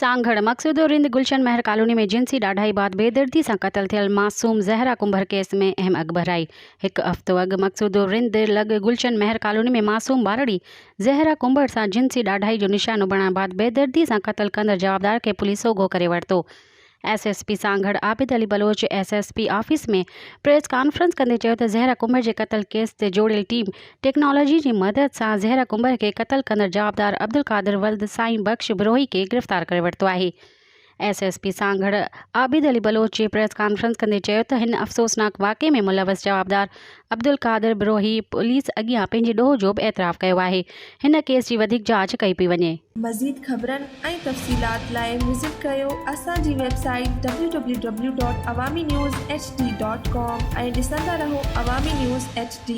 सांगड़ मक़सूदुरिंद गुलशन महर कॉलोनी में जिनसी ॾाढाई बाद बेदर्दी सां क़त्ल थियल मासूम ज़हरा कुंभर केस में अहम अख़बर आई। हिकु हफ़्तो अॻु मक़सूदुरिंद लॻ गुलशन महर कॉलोनी में मासूम ॿारड़ी ज़हरा कुंभर सां जिनसी ॾाढाई जो निशानो बणण बाद बेदर्दी सां क़त्ल कंदड़ जवाबदार खे पुलिस सोघो करे वरितो। SSP Sanghar Abid Ali Baloch SSP office में प्रेस कॉन्फ्रेंस कंदे चयो त ज़हरा कुंभर जे क़त्ल केस ते जोड़ियल टीम टेक्नोलॉजी जी मदद सां ज़हरा कुंभर खे क़त्ल कंदड़ जवाबदार अब्दुल कादिर वल्द साईं बख्श बिरोही के गिरफ़्तार करे वरितो आहे। SSP सांगड़ आबिद अली बलोच जे प्रेस कॉन्फ्रेंस कंदे चयो त हिन अफ़सोसनाक वाक़े में मुलविस जवाबदार अब्दुल कादिर बिरोही पुलिस अॻियां पंहिंजे ॾोह जो बि एतराफ़ कयो आहे। हिन केस जी वधीक जांच कई पई वञे। मज़ीद ख़बरनि ऐं तफ़सीलात लाइ विज़िट कयो असांजी वेबसाइट www.awamiNewsHD.com ऐं ॾिसंदा रहो अवामी न्यूज़ HD।